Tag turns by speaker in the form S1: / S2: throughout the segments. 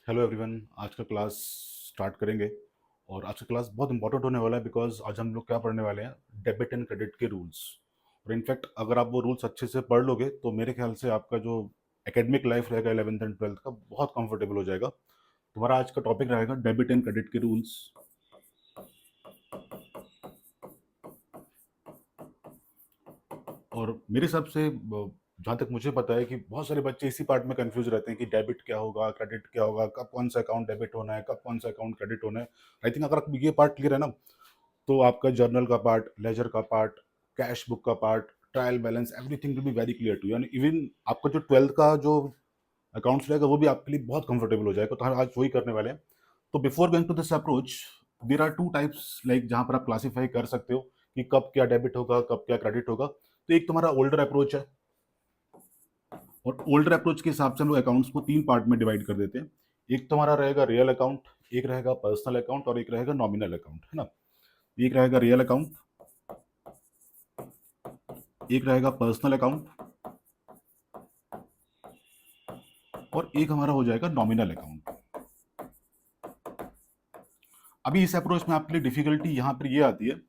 S1: Hello everyone. आज का class start करेंगे और आज का क्लास बहुत इंपॉर्टेंट होने वाला है बिकॉज आज हम लोग क्या पढ़ने वाले हैं, डेबिट एंड क्रेडिट के रूल्स। और इनफैक्ट अगर आप वो रूल्स अच्छे से पढ़ लोगे तो मेरे ख्याल से आपका जो एकेडमिक लाइफ रहेगा 11th एंड 12th का बहुत कंफर्टेबल हो जाएगा। तुम्हारा आज का टॉपिक रहेगा डेबिट एंड क्रेडिट के रूल्स। और मेरे हिसाब से जहाँ तक मुझे पता है कि बहुत सारे बच्चे इसी पार्ट में कंफ्यूज रहते हैं कि डेबिट क्या होगा, क्रेडिट क्या होगा, कब कौन सा अकाउंट डेबिट होना है, कब कौन सा अकाउंट क्रेडिट होना है। आई थिंक अगर आपको ये पार्ट क्लियर है ना, तो आपका जर्नल का पार्ट, लेजर का पार्ट, कैश बुक का part, trial balance, everything will be very clear to you. यानी इवन आपका जो 12th का जो अकाउंट्स रहेगा वो भी आपके लिए बहुत कंफर्टेबल हो जाएगा। तो हम आज वही करने वाले हैं। तो before going to this approach, there are two types like जहां पर आप क्लासीफाई कर सकते हो कि कब क्या डेबिट होगा, कब क्या क्रेडिट होगा। तो एक तुम्हारा ओल्डर अप्रोच है, और ओल्डर अप्रोच के हिसाब से हम लोग अकाउंट्स को तीन पार्ट में डिवाइड कर देते हैं। एक तुम्हारा रहेगा रियल अकाउंट, एक रहेगा पर्सनल अकाउंट और एक रहेगा नॉमिनल अकाउंट, है ना। एक रहेगा रियल अकाउंट, एक रहेगा पर्सनल अकाउंट और एक हमारा हो जाएगा नॉमिनल अकाउंट। अभी इस अप्रोच में आपके लिए डिफिकल्टी यहाँ पर ये आती है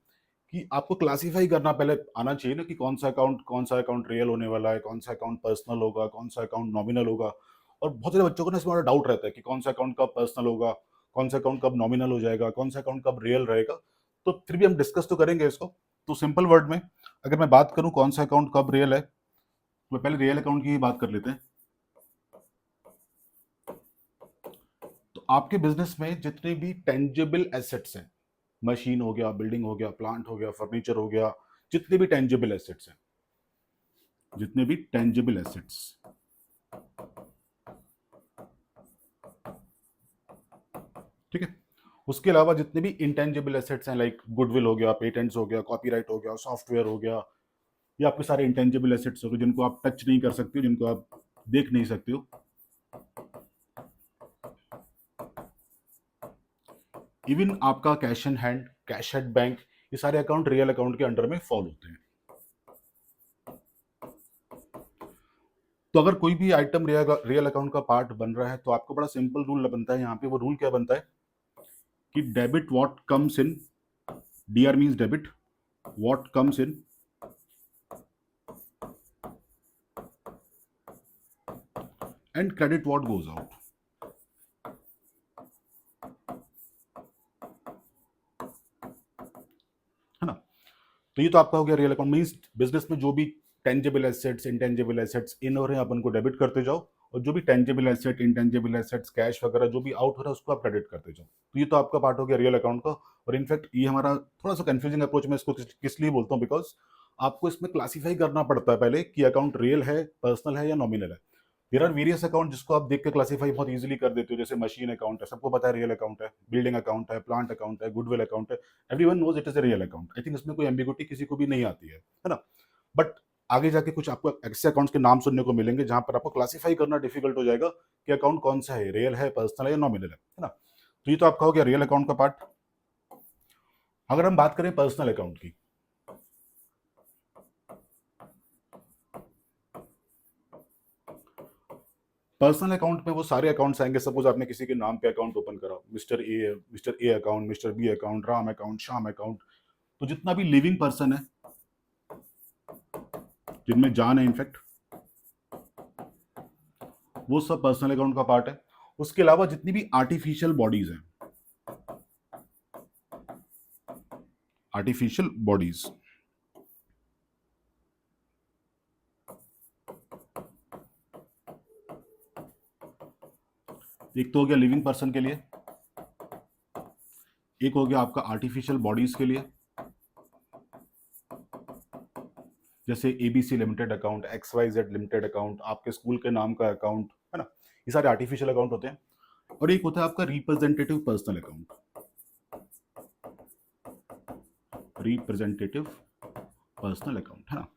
S1: कि आपको क्लासीफाई करना पहले आना चाहिए ना कि कौन सा अकाउंट रियल होने वाला है, कौन सा अकाउंट पर्सनल होगा, कौन सा अकाउंट नॉमिनल होगा। और बहुत सारे बच्चों को ना इसमें बड़ा डाउट रहता है कि कौन सा अकाउंट कब पर्सनल होगा, कौन सा अकाउंट कब नॉमिनल हो जाएगा, कौन सा अकाउंट कब रियल रहेगा। तो फिर भी हम डिस्कस तो करेंगे इसको। तो सिंपल वर्ड में अगर मैं बात करूं कौन सा अकाउंट कब रियल है, तो पहले रियल अकाउंट की ही बात कर लेते हैं। तो आपके बिजनेस में जितने भी टेंजिबल एसेट्स हैं, मशीन हो गया, बिल्डिंग हो गया, प्लांट हो गया, फर्नीचर हो गया, जितने भी टेंजिबल एसेट्स हैं, जितने भी टेंजिबल एसेट्स, ठीक है। उसके अलावा जितने भी इंटेंजिबल एसेट्स हैं लाइक गुडविल हो गया, पेटेंट्स हो गया, कॉपीराइट हो गया, सॉफ्टवेयर हो गया, ये आपके सारे इंटेंजिबल एसेट्स हो गए जिनको आप टच नहीं कर सकते हो, जिनको आप देख नहीं सकते हो। इवन आपका cash in hand, cash at bank, ये सारे अकाउंट रियल अकाउंट के अंडर में फॉल होते हैं। तो अगर कोई भी आइटम रियल अकाउंट का पार्ट बन रहा है तो आपको बड़ा सिंपल रूल बनता है यहाँ पे। वो रूल क्या बनता है कि debit what comes in, DR means debit, what comes in and credit what goes out, है ना। तो ये तो आपका हो गया रियल अकाउंट। मींस बिजनेस में जो भी tangible assets, intangible assets in हो रहे हैं अपन को डेबिट करते जाओ, और जो भी tangible asset, intangible assets, cash वगैरह जो भी आउट हो रहा है उसको आप क्रेडिट करते जाओ। तो ये तो आपका पार्ट हो गया रियल अकाउंट का। और इनफैक्ट ये हमारा थोड़ा सा कंफ्यूजिंग अप्रोच में इसको किस लिए बोलता हूँ, बिकॉज आपको इसमें क्लासीफाई करना पड़ता है पहले कि अकाउंट रियल है, पर्सनल है या नॉमिनल है। देर आर वेरियस अकाउंट जिसको आप देख के क्लासीफाई बहुत इजीली कर देते हो, जैसे मशीन अकाउंट है, सबको पता है रियल अकाउंट है, बिल्डिंग अकाउंट है, प्लांट अकाउंट है, गुडविल अकाउंट है, everyone knows it is a real account. I think इसमें कोई एम्बिगुइटी किसी को भी नहीं आती है ना। बट आगे जाके कुछ आपको ऐसे अकाउंट्स के नाम सुनने को मिलेंगे जहां पर आपको क्लासीफाई करना डिफिकल्ट हो जाएगा कि अकाउंट कौन सा है, रियल है, पर्सनल है या नॉमिनल है ना। तो ये तो आपका हो गया रियल अकाउंट का पार्ट। अगर हम बात करें पर्सनल अकाउंट की, पर्सनल अकाउंट में वो सारे अकाउंट्स आएंगे। सपोज आपने किसी के नाम पे अकाउंट ओपन करा, mister A account, mister B account, Ram account, Shyam account. तो जितना भी लिविंग पर्सन है, जिनमें जान है इनफैक्ट, वो सब पर्सनल अकाउंट का पार्ट है। उसके अलावा जितनी भी आर्टिफिशियल बॉडीज हैं, आर्टिफिशियल बॉडीज, एक तो हो गया लिविंग पर्सन के लिए, एक हो गया आपका आर्टिफिशियल बॉडीज के लिए, जैसे ABC limited account, X Y Z limited account, आपके स्कूल के नाम का अकाउंट, है ना। ये सारे आर्टिफिशियल अकाउंट होते हैं। और एक होता है आपका representative personal account, representative personal account, है ना।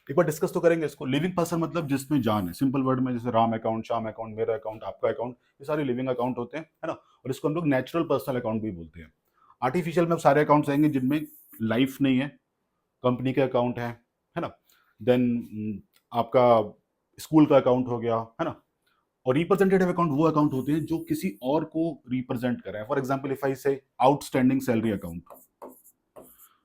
S1: एक बार डिस्कस तो करेंगे इसको। लिविंग पर्सन मतलब जिसमें जान है, सिंपल वर्ड में, जैसे राम अकाउंट, श्याम अकाउंट, मेरा अकाउंट, आपका अकाउंट, ये सारे लिविंग अकाउंट होते हैं, है ना। और इसको हम लोग नेचुरल पर्सनल अकाउंट भी बोलते हैं। आर्टिफिशियल में सारे अकाउंट्स आएंगे जिनमें लाइफ नहीं है, कंपनी के अकाउंट है ना। देन आपका स्कूल का अकाउंट हो गया, है ना। और रिप्रेजेंटेटिव अकाउंट वो अकाउंट होते हैं जो किसी और को रिप्रेजेंट कर रहा है। फॉर एग्जाम्पल इफ आई से आउटस्टैंडिंग सैलरी अकाउंट,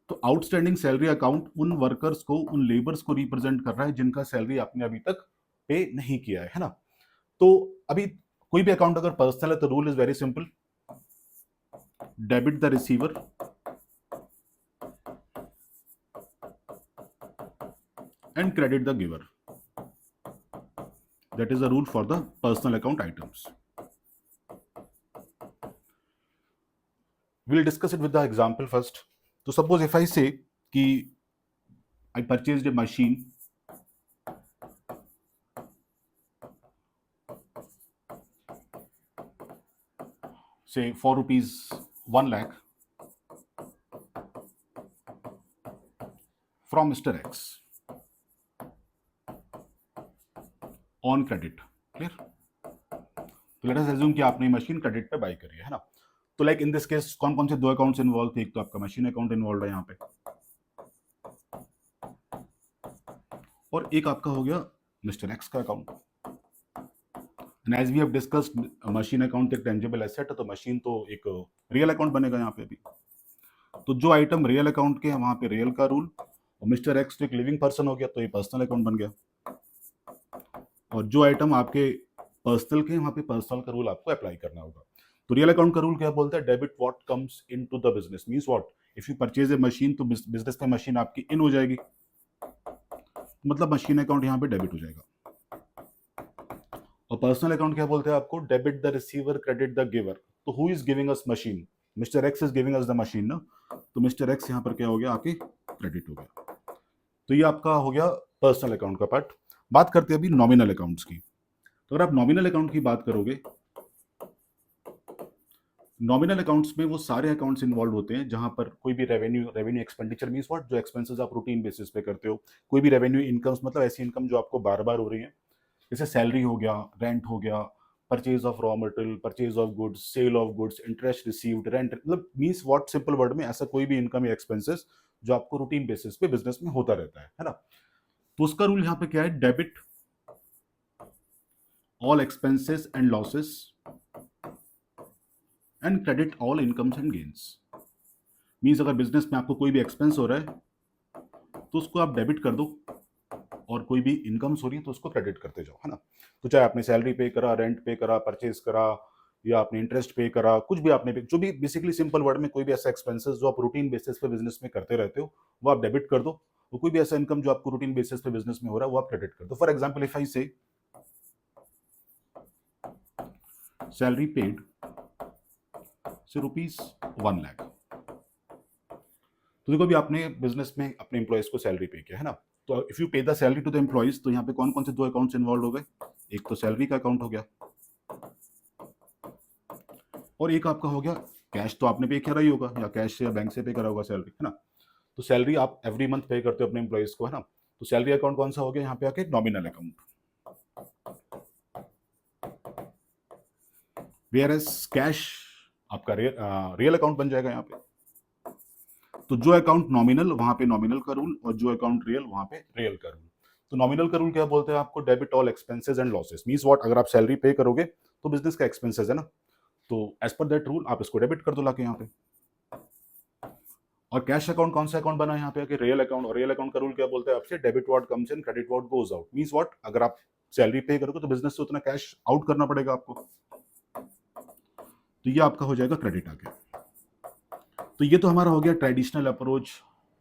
S1: तो आउटस्टैंडिंग सैलरी अकाउंट उन वर्कर्स को, उन लेबर्स को रिप्रेजेंट कर रहा है जिनका सैलरी आपने अभी तक पे नहीं किया है ना। तो अभी कोई भी अकाउंट अगर पर्सनल है तो rule is very simple, debit the receiver and credit the giver. That is the rule for the personal account items. We'll discuss it with the example first. So suppose if I say कि I purchased a machine say for rupees 1 lakh from Mr. X on credit. Clear? तो let us assume कि आपने machine credit पे bye करी है ना। तो like in this case कौन कौन से दो अकाउंट्स इन्वॉल्व थे, एक तो आपका मशीन अकाउंट इन्वॉल्व है यहाँ पे, और एक आपका हो गया मिस्टर एक्स का account. And as we have discussed machine account एक टेंजिबल एसेट है, तो मशीन तो एक रियल अकाउंट बनेगा यहाँ पे भी। तो जो आइटम रियल अकाउंट के है वहां पे रियल का रूल, और मिस्टर एक्स तो एक लिविंग पर्सन हो गया तो ये पर्सनल अकाउंट बन गया। और जो आइटम आपके पर्सनल के वहां पे पर्सनल का रूल आपको अप्लाई करना होगा। तो रियल अकाउंट का रूल क्या बोलता है, debit what comes into the business, means what, if you purchase a machine तो बिजनेस में मशीन आपकी इन हो जाएगी, मतलब मशीन अकाउंट यहाँ पे डेबिट हो जाएगा। और पर्सनल अकाउंट क्या बोलते हैं आपको, debit the receiver credit the giver. तो who is giving us machine, mister X is giving us the machine ना, तो मिस्टर एक्स यहाँ पर क्या हो गया, आके क्रेडिट हो गया। तो ये आपका हो गया पर्सनल अकाउंट का पार्ट। बात करते हैं अभी नॉमिनल अकाउंट्स की। तो अगर आप नॉमिनल अकाउंट की बात करोगे, नॉमिनल अकाउंट्स में वो सारे अकाउंट्स इन्वॉल्व होते हैं जहां पर कोई भी रेवेन्यू एक्सपेंडिचर मींस व्हाट, जो एक्सपेंसेस आप रूटीन बेसिस पे करते हो, कोई भी रेवेन्यू इनकम्स मतलब ऐसी इनकम जो आपको बार बार हो रही है, जैसे सैलरी हो गया, रेंट हो गया, purchase of raw material, purchase of goods, sale of goods, interest received, rent, मतलब मींस व्हाट, सिंपल वर्ड में ऐसा कोई भी इनकम या एक्सपेंसेस जो आपको रूटीन बेसिस पे बिजनेस में होता रहता है ना। तो उसका रूल यहाँ पे क्या है, debit all expenses and losses and credit all incomes and gains. Means अगर बिजनेस में आपको कोई भी एक्सपेंस हो रहा है तो उसको आप डेबिट कर दो, और कोई भी इनकम्स हो रही है तो उसको क्रेडिट करते जाओ, है ना। तो चाहे आपने सैलरी पे करा, रेंट पे करा, परचेज करा, या आपने इंटरेस्ट पे करा, कुछ भी आपने जो भी बेसिकली सिंपल वर्ड में कोई भी ऐसा एक्सपेंसेस जो आप रूटीन बेसिस पे बिजनेस में करते रहते हो वो आप डेबिट कर दो, और कोई भी ऐसा इनकम जो आपको रूटीन बेसिस पे बिजनेस में हो रहा है वो आप क्रेडिट कर दो। फॉर एग्जाम्पल इफ आई से सैलरी पेड से रुपीज 1 लाख, तो देखो भी आपने बिजनेस में अपने एम्प्लॉयज को सैलरी पे किया है ना। तो if you pay the salary to the employees, तो यहाँ पे कौन कौन से दो अकाउंट्स इन्वॉल्व हो गए, एक तो सैलरी का अकाउंट हो गया, और एक आपका हो गया कैश, तो आपने पे करा ही होगा या कैश से या बैंक से पे करा होगा सैलरी, है ना। तो सैलरी आप एवरी मंथ पे करते हो अपने एम्प्लॉयज को, है ना। तो सैलरी अकाउंट कौन सा हो गया यहाँ पे आके, nominal account. Where as cash आपका रियल अकाउंट बन जाएगा यहाँ पे। तो जो अकाउंट नॉमिनल वहां पे नॉमिनल का रूल, और जो अकाउंट रियल वहां पे रियल का रूल। तो नॉमिनल का रूल क्या बोलते हैं आपको, debit all expenses and losses, means what, अगर आप सैलरी पे करोगे तो बिजनेस का एक्सपेंसेस है ना, तो एज पर दैट रूल आप इसको डेबिट कर दो लाके यहाँ पे। और कैश अकाउंट कौन सा अकाउंट बना यहाँ पे, रियल अकाउंट। और रियल अकाउंट का रूल क्या बोलते हैं आपसे, debit what comes in, credit what goes out, means what, अगर आप सैलरी पे करोगे तो बिजनेस से उतना कैश आउट करना पड़ेगा आपको, तो ये आपका हो जाएगा क्रेडिट आगे। तो ये तो हमारा हो गया traditional approach,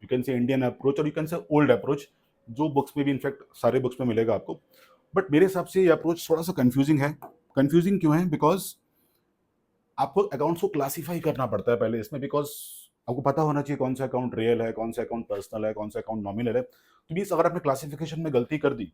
S1: you can say Indian approach, और you can say old approach, जो बुक्स में भी इनफैक्ट सारे बुक्स में मिलेगा आपको। बट मेरे हिसाब से ये अप्रोच थोड़ा सा कंफ्यूजिंग है। कंफ्यूजिंग क्यों है, बिकॉज आपको अकाउंट्स को क्लासीफाई करना पड़ता है पहले इसमें, बिकॉज आपको पता होना चाहिए कौन सा अकाउंट रियल है, कौन सा अकाउंट पर्सनल है, कौन सा अकाउंट नॉमिनल है। तो मींस अगर आपने क्लासिफिकेशन में गलती कर दी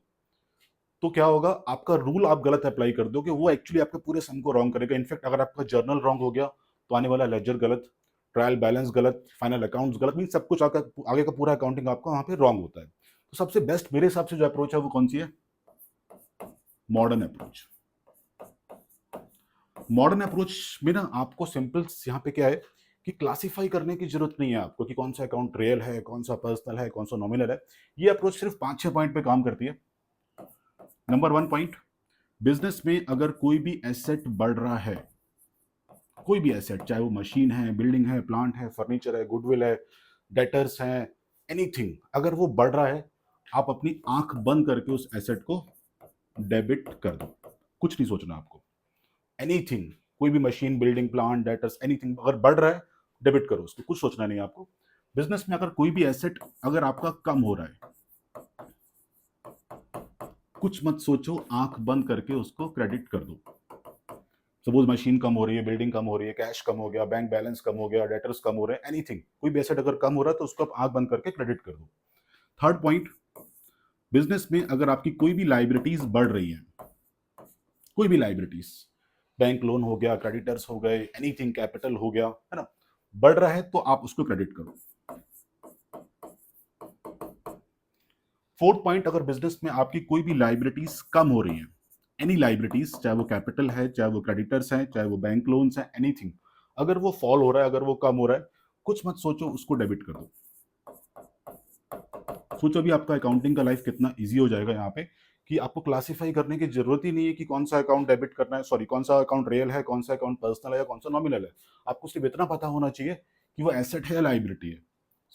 S1: तो क्या होगा, आपका रूल आप गलत अप्लाई कर दोगे, वो एक्चुअली आपके पूरे सम को रॉन्ग करेगा। इनफैक्ट अगर आपका जर्नल रॉन्ग हो गया तो आने वाला लेजर गलत, ट्रायल बैलेंस गलत, फाइनल अकाउंट्स गलत, मीन सब कुछ आगे का पूरा अकाउंटिंग आपका वहां पे रॉन्ग होता है। तो सबसे बेस्ट मेरे हिसाब से जो अप्रोच है वो कौन सी है, मॉडर्न अप्रोच। मॉडर्न अप्रोच में ना आपको सिंपल यहाँ पे क्या है कि क्लासिफाई करने की जरूरत नहीं है आपको कि कौन सा अकाउंट रियल है, कौन सा पर्सनल है, कौन सा नॉमिनल है। ये अप्रोच सिर्फ 5-6 पॉइंट पे काम करती है। नंबर 1 पॉइंट, बिजनेस में अगर कोई भी एसेट बढ़ रहा है, कोई भी एसेट, चाहे वो मशीन है, बिल्डिंग है, प्लांट है, फर्नीचर है, गुडविल है, डेटर्स हैं, एनीथिंग, अगर वो बढ़ रहा है, आप अपनी आंख बंद करके उस एसेट को डेबिट कर दो। कुछ नहीं सोचना आपको। एनीथिंग, कोई भी machine, building, plant, debtors, anything अगर बढ़ रहा है, डेबिट करो उसको, कुछ सोचना नहीं है आपको। बिजनेस में अगर कोई भी एसेट अगर आपका कम हो रहा है, कुछ मत सोचो, आंख बंद करके उसको क्रेडिट कर दो। सपोज मशीन कम हो रही है, बिल्डिंग कम हो रही है, कैश कम हो गया, बैंक बैलेंस कम हो गया, डेटर्स कम हो रहे हैं, एनीथिंग, कोई भी एसेट अगर कम हो रहा है तो उसको आप आंख बंद करके क्रेडिट कर दो। थर्ड पॉइंट, बिजनेस में अगर आपकी कोई भी लाइबिलिटीज बढ़ रही है, कोई भी लाइबिलिटीज, बैंक लोन हो गया, क्रेडिटर्स हो गए, एनीथिंग, कैपिटल हो गया, है ना, बढ़ रहा है तो आप उसको क्रेडिट करो। फोर्थ पॉइंट, अगर बिजनेस में आपकी कोई भी लाइबिलिटीज कम हो रही है, एनी लाइबिलिटीज, चाहे वो कैपिटल है, चाहे वो क्रेडिटर्स है, चाहे वो बैंक लोन्स है, एनीथिंग, अगर वो फॉल हो रहा है, अगर वो कम हो रहा है, कुछ मत सोचो, उसको डेबिट कर दो। सोचो अभी आपका अकाउंटिंग का लाइफ कितना इजी हो जाएगा यहाँ पे, कि आपको क्लासिफाई करने की जरूरत ही नहीं है कि कौन सा अकाउंट डेबिट करना है, सॉरी, कौन सा अकाउंट रियल है, कौन सा अकाउंट पर्सनल है, या कौन सा नॉमिनल है। आपको सिर्फ इतना पता होना चाहिए कि वो एसेट है या लाइबिलिटी है।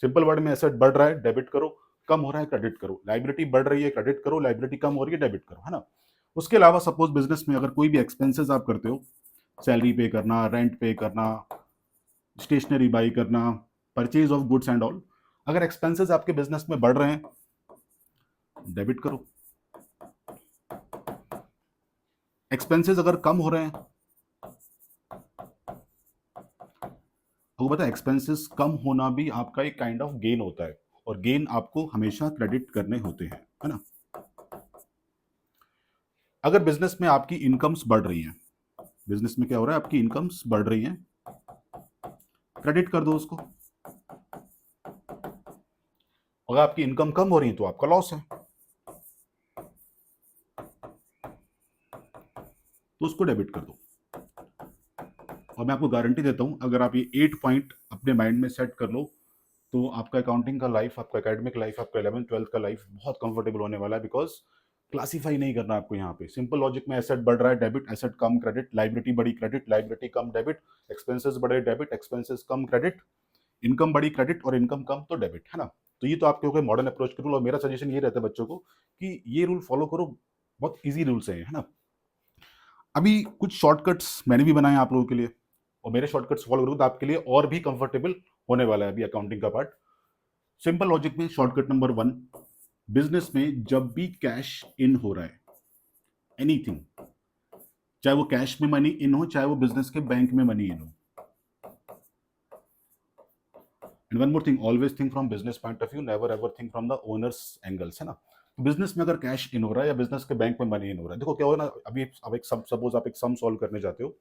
S1: सिंपल वर्ड में, एसेट बढ़ रहा है, डेबिट करो, कम हो रहा है, क्रेडिट करो, लाइबिलिटी बढ़ रही है, क्रेडिट करो, लाइबिलिटी कम हो रही है, डेबिट करो, है ना। उसके अलावा सपोज बिजनेस में अगर कोई भी एक्सपेंसेस आप करते हो, सैलरी पे करना, रेंट पे करना, स्टेशनरी बाई करना, purchase of goods and all, अगर एक्सपेंसेस आपके बिजनेस में बढ़ रहे हैं, डेबिट करो। एक्सपेंसेस अगर कम हो रहे हैं, आपको पता है एक्सपेंसेस कम होना भी आपका एक काइंड ऑफ गेन होता है, और गेन आपको हमेशा क्रेडिट करने होते हैं, है ना। अगर बिजनेस में आपकी इनकम्स बढ़ रही हैं, बिजनेस में क्या हो रहा है, आपकी इनकम्स बढ़ रही हैं, क्रेडिट कर दो उसको। अगर आपकी इनकम कम हो रही है तो आपका लॉस है, तो उसको डेबिट कर दो। और मैं आपको गारंटी देता हूं, अगर आप ये 8 पॉइंट अपने माइंड में सेट कर लो, तो आपका अकाउंटिंग का लाइफ, आपका एकेडमिक लाइफ, आपका 11th-12th का लाइफ बहुत कंफर्टेबल होने वाला है। बिकॉज क्लासीफाई नहीं करना आपको यहाँ पे, सिंपल लॉजिक में, एसेट बढ़ रहा है, डेबिट, एसेट कम, क्रेडिट, लाइबिलिटी बढ़ी, क्रेडिट, लाइबिलिटी कम, डेबिट, एक्सपेंसेस बढ़े, डेबिट, एक्सपेंसेस कम, क्रेडिट, इनकम बढ़ी, क्रेडिट, और इनकम कम तो डेबिट, है ना। तो ये तो आपके हो गए मॉडर्न अप्रोच के रूल, और मेरा सजेशन ये रहता है बच्चों को कि ये रूल फॉलो करो, बहुत ईजी रूल्स हैं, है ना। अभी कुछ शॉर्टकट्स मैंने भी बनाए आप लोगों के लिए, और मेरे शॉर्टकट्स फॉलो करोगे तो आपके लिए और भी कंफर्टेबल होने वाला है अभी अकाउंटिंग का पार्ट। सिंपल लॉजिक में शॉर्टकट नंबर 1, बिजनेस में जब भी कैश इन हो रहा है, एनीथिंग, चाहे वो कैश में मनी इन हो, चाहे वो बिजनेस के बैंक में मनी इन हो, and one more thing, always think from business point of view, never ever think from the owners angles, है ना। बिजनेस में अगर कैश इन हो रहा है या बिजनेस के बैंक में मनी इन हो रहा है, देखो क्या हो ना, अभी अब एक सम, सपोज आप एक सम सॉल्व करने जाते हो,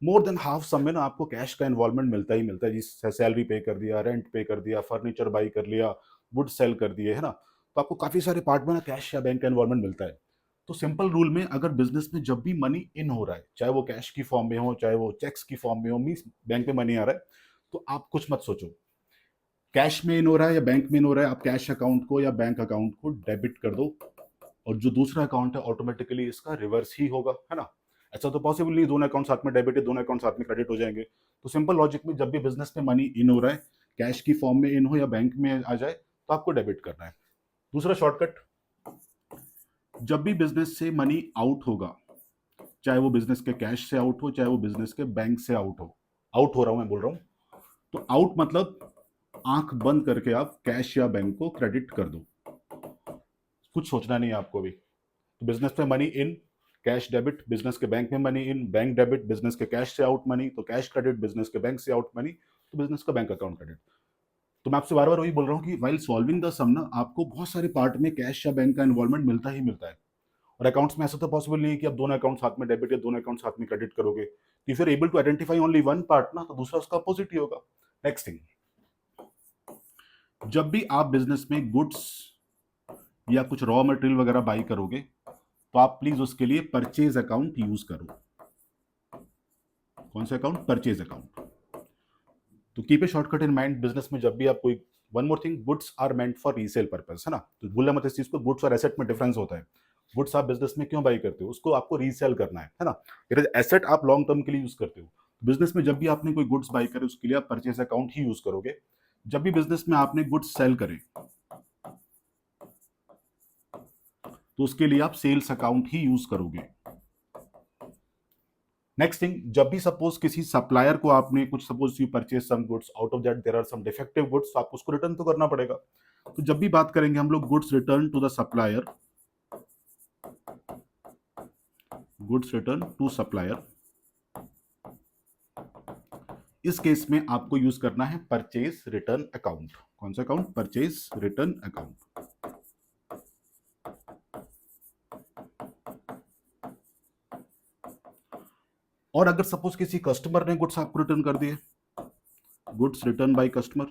S1: मोर देन हाफ सम में ना आपको कैश का इन्वॉल्वमेंट मिलता ही मिलता है, जिससे सैलरी पे कर दिया, रेंट पे कर दिया, फर्नीचर बाई कर लिया, गुड सेल कर दिए, है ना। तो आपको काफी सारे पार्ट में ना कैश या बैंक का इन्वॉल्वमेंट मिलता है। तो सिंपल रूल में, अगर बिजनेस में जब भी मनी इन हो रहा है, चाहे वो कैश की फॉर्म में हो, चाहे वो चेक्स की फॉर्म में हो, मीन्स बैंक में मनी आ रहा है, तो आप कुछ मत सोचो, कैश में इन हो रहा है या बैंक में इन हो रहा है, आप कैश अकाउंट को या बैंक अकाउंट को डेबिट कर दो, और जो दूसरा अकाउंट है ऑटोमेटिकली इसका रिवर्स ही होगा, है ना। ऐसा तो पॉसिबल नहीं दोनों अकाउंट साथ में डेबिट है, दोनों अकाउंट साथ में क्रेडिट हो जाएंगे। तो सिंपल लॉजिक में, जब भी बिजनेस में मनी इन हो रहा है, कैश की फॉर्म में इन हो या बैंक में आ जाए, तो आपको डेबिट करना है। दूसरा शॉर्टकट, जब भी बिजनेस से मनी आउट होगा, चाहे वो बिजनेस के कैश से आउट हो, चाहे वो बिजनेस के बैंक से आउट हो, आउट हो रहा हूं मैं बोल रहा हूं, तो आउट मतलब आंख बंद करके आप कैश या बैंक को क्रेडिट कर दो, कुछ सोचना नहीं है आपको भी। तो बिजनेस में money in, cash debit, business के बैंक में money in, bank debit, business के कैश से आउट मनी, तो कैश क्रेडिट, बिजनेस के बैंक से आउट मनी, तो बिजनेस का बैंक अकाउंट क्रेडिट। तो मैं आपसे बार बार वही बोल रहा हूँ कि वाइल सॉल्विंग द सम ना, आपको बहुत सारे पार्ट में कैश या बैंक का इन्वॉल्वमेंट मिलता ही मिलता है। और अकाउंट्स में ऐसा तो पॉसिबल नहीं है कि आप दोनों अकाउंट साथ में डेबिट या दोनों अकाउंट साथ में क्रेडिट करोगे। If you are able to identify only one part ना, तो दूसरा उसका अपोजिट ही होगा। नेक्स्ट थिंग, जब भी आप बिजनेस में गुड्स या कुछ रॉ मटेरियल वगैरह बाई करोगे, तो आप प्लीज उसके लिए परचेज अकाउंट यूज करो। कौन सा अकाउंट? Purchase account. तो keep a shortcut in mind, business में जब भी आप कोई, one more thing, goods are meant for resale purpose, है ना। तो भूलना मत इस चीज को, गुड्स और एसेट में डिफरेंस होता है। गुड्स आप बिजनेस में क्यों बाई करते हो? उसको आपको रीसेल करना है ना? इट इज एसेट आप लॉन्ग टर्म के लिए यूज करते हो। बिजनेस में जब भी आपने कोई गुड्स बाई करे उसके लिए आप परचेज अकाउंट ही यूज करोगे। जब भी बिजनेस में आपने गुड्स सेल करे तो उसके लिए आप सेल्स अकाउंट ही यूज करोगे। नेक्स्ट थिंग, जब भी सपोज किसी सप्लायर को आपने कुछ, suppose you purchase some goods, out of that there are some defective goods, तो आपको उसको रिटर्न तो करना पड़ेगा। तो जब भी बात करेंगे हम लोग goods return to the supplier, goods return to supplier, इस केस में आपको यूज करना है परचेज रिटर्न अकाउंट। कौन सा अकाउंट? Purchase return account. और अगर सपोज किसी कस्टमर ने गुड्स आपको रिटर्न कर दिए, गुड्स रिटर्न बाय कस्टमर,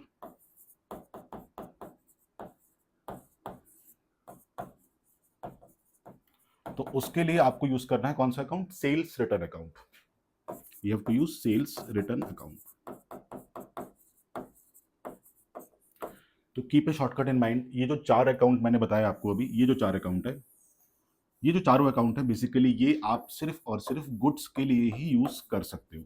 S1: तो उसके लिए आपको यूज करना है कौन सा account? Sales return account. You have to use sales return account. तो keep a shortcut in mind. ये जो 4 अकाउंट मैंने बताया आपको अभी, ये जो 4 अकाउंट है, ये जो चारों अकाउंट है बेसिकली ये आप सिर्फ और सिर्फ गुड्स के लिए ही यूज कर सकते हो।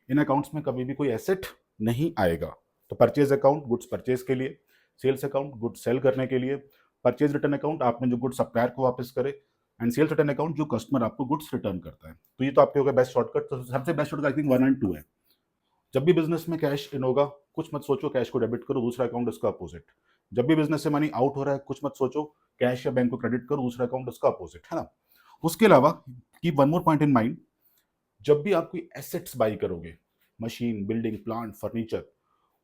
S1: इन अकाउंट्स में कभी भी कोई एसेट नहीं आएगा। तो परचेज अकाउंट गुड्स परचेज के लिए, सेल्स अकाउंट गुड्स सेल करने के लिए, परचेज रिटर्न अकाउंट आपने जो गुड्स सप्लायर को वापस करे, एंड सेल्स रिटर्न अकाउंट जो कस्टमर आपको गुड्स रिटर्न करता है। तो ये तो आपके हो गए बेस्ट शॉर्टकट। तो सबसे best shortcut I think 1 and 2 है। जब भी बिजनेस में कैश इन होगा, कुछ मत सोचो कैश को डेबिट करो, दूसरा अकाउंट उसका अपोजिट। जब भी बिजनेस से मनी आउट हो रहा है, कुछ मत सोचो कैश या बैंक को क्रेडिट करो, दूसरा अकाउंट उसका अपोजिट, है ना? उसके अलावा keep one more point in mind, जब भी आप कोई एसेट्स बाई करोगे, मशीन, बिल्डिंग, प्लांट, फर्नीचर,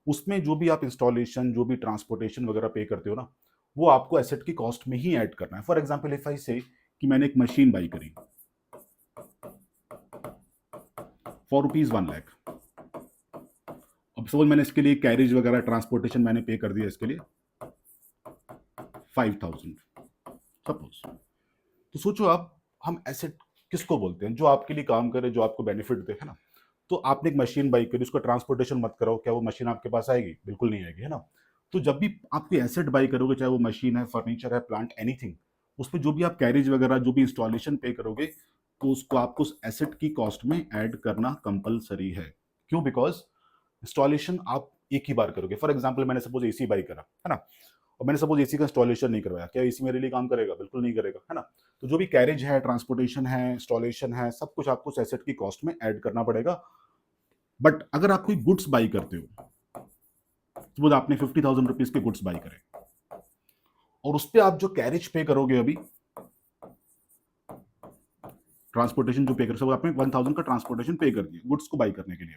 S1: उसमें जो भी आप इंस्टॉलेशन, जो भी ट्रांसपोर्टेशन वगैरह पे करते हो ना, वो आपको एसेट की कॉस्ट में ही ऐड करना है। फॉर एग्जाम्पल इफ आई से कि मैंने एक मशीन बाई करी फॉर ₹1,00,000, अब सपोज मैंने इसके लिए कैरेज वगैरह ट्रांसपोर्टेशन मैंने पे कर दिया इसके लिए 5,000 सपोज। तो सोचो आप, हम एसेट किसको बोलते हैं? जो आपके लिए काम करे, जो आपको बेनिफिट दे, है ना? तो आपने एक मशीन बाई करी, उसको ट्रांसपोर्टेशन मत कराओ, क्या वो मशीन आपके पास आएगी? बिल्कुल नहीं आएगी, है ना? तो जब भी आप कोई एसेट बाई करोगे, चाहे वो मशीन है, फर्नीचर है, प्लांट, एनीथिंग, उसमें जो भी आप कैरेज वगैरह, जो भी इंस्टॉलेशन पे करोगे, तो उसको आपको उस एसेट की कॉस्ट में ऐड करना कंपलसरी है। क्यों? बिकॉज इंस्टॉलेशन आप एक ही बार करोगे। फॉर एग्जाम्पल मैंने सपोज एसी बाई करा, है ना, और मैंने सपोज एसी का इंस्टॉलेशन नहीं करवाया, क्या एसी मेरे लिए काम करेगा? बिल्कुल नहीं करेगा, है ना? तो जो भी कैरेज है, ट्रांसपोर्टेशन है, इंस्टॉलेशन है, सब कुछ आपको एसेट की कॉस्ट में ऐड करना पड़ेगा। बट अगर आप कोई गुड्स बाई करते हो, सपोज आपने 50,000 रुपीज के गुड्स बाई करे, और उस पर आप जो कैरेज पे करोगे, अभी ट्रांसपोर्टेशन जो पे कर, सपोज आपने 1,000 का ट्रांसपोर्टेशन पे कर दिया गुड्स को बाई करने के लिए,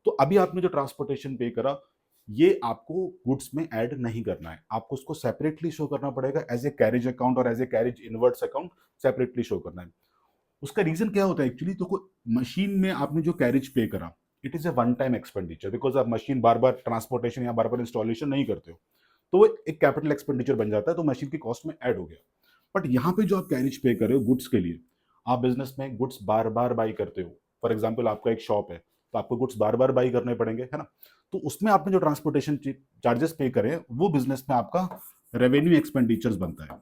S1: तो अभी आपने जो ट्रांसपोर्टेशन पे करा, ये आपको गुड्स में ऐड नहीं करना है, आपको उसको सेपरेटली शो करना पड़ेगा एज ए कैरेज अकाउंट और as a carriage inwards account, separately show करना है। उसका रीजन क्या होता है एक्चुअली? तो मशीन में आपने जो कैरेज पे करा, it is a one time expenditure, because आप मशीन बार बार ट्रांसपोर्टेशन या बार बार इंस्टॉलेशन नहीं करते हो, तो वो एक कैपिटल एक्सपेंडिचर बन जाता है, तो मशीन की कॉस्ट में ऐड हो गया। बट यहाँ पे जो आप कैरेज पे कर रहे हो गुड्स के लिए, आप बिजनेस में गुड्स बार बार बाई करते हो। फॉर एग्जाम्पल आपका एक शॉप है, तो आपको गुड्स बार बार बाई करने पड़ेंगे, है ना? तो उसमें आपने जो ट्रांसपोर्टेशन चार्जेस पे करे, वो बिजनेस में आपका रेवेन्यू एक्सपेंडिचर्स बनता है,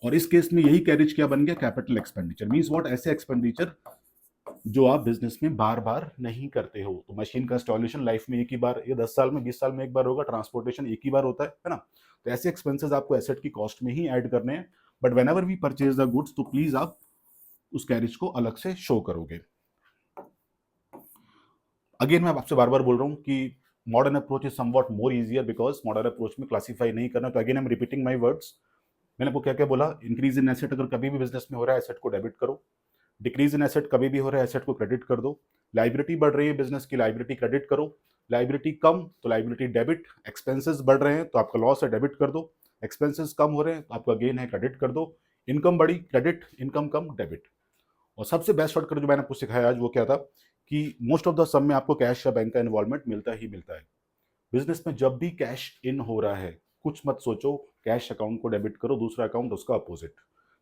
S1: और इस केस में यही कैरेज क्या बन गया? Capital expenditure. Means what? ऐसे एक्सपेंडिचर जो आप बिजनेस में बार बार नहीं करते हो। तो मशीन का इंस्टॉलेशन लाइफ में एक ही बार, ये 10 साल में 20 साल में एक बार होगा, ट्रांसपोर्टेशन एक ही बार होता है ना? तो ऐसे एक्सपेंसेस आपको एसेट की कॉस्ट में ही ऐड करने हैं। But whenever we purchase the goods, तो प्लीज आप उस कैरेज को अलग से शो करोगे। अगेन मैं आपसे बार बार बोल रहा हूँ कि modern approach is somewhat more easier, because modern approach में क्लासीफाई नहीं करना। तो again I am repeating my words. मैंने आपको क्या क्या बोला? इंक्रीज इन एसेट अगर कभी भी बिजनेस में हो रहा है, एसेट को डेबिट करो। डिक्रीज इन एसेट कभी भी हो रहा है, एसेट को क्रेडिट कर दो। लाइबिलिटी बढ़ रही है बिजनेस की, लाइबिलिटी क्रेडिट करो। लाइबिलिटी कम तो लाइबिलिटी डेबिट। एक्सपेंसेस बढ़ रहे हैं तो आपका लॉस है, डेबिट कर दो। एक्सपेंसेस कम हो रहे हैं तो आपका गेन है, क्रेडिट कर दो। इनकम बढ़ी, क्रेडिट। इनकम कम, डेबिट। और सबसे बेस्ट शॉर्टकट जो मैंने आपको सिखाया आज वो क्या था कि मोस्ट ऑफ द सम में आपको कैश या बैंक का इन्वॉल्वमेंट मिलता ही मिलता है। बिजनेस में जब भी कैश इन हो रहा है, कुछ मत सोचो कैश अकाउंट को डेबिट करो, दूसरा अकाउंट उसका अपोजिट।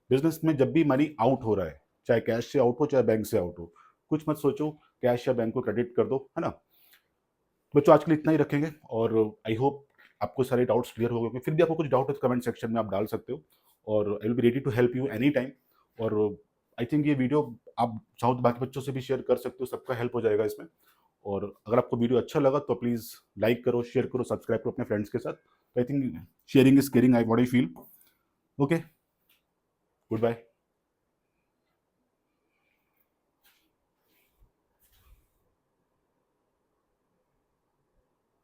S1: बिजनेस में जब भी मनी आउट हो रहा है, चाहे कैश से आउट हो चाहे बैंक से आउट हो, कुछ मत सोचो, कैश या बैंक को क्रेडिट कर दो, है ना? बच्चों आज के लिए इतना ही रखेंगे, और आई होप आपको सारे डाउट्स क्लियर हो गए। फिर भी आपको कुछ डाउट है तो कमेंट सेक्शन में आप डाल सकते हो। और I will be ready to help you any time. और आई थिंक ये वीडियो आप चाहो तो बाकी बच्चों से भी शेयर कर सकते हो, सबका हेल्प हो जाएगा इसमें। और अगर आपको वीडियो अच्छा लगा तो प्लीज़ लाइक करो, शेयर करो, सब्सक्राइब करो अपने फ्रेंड्स के साथ। I think sharing is caring, I what I feel. Okay, good bye.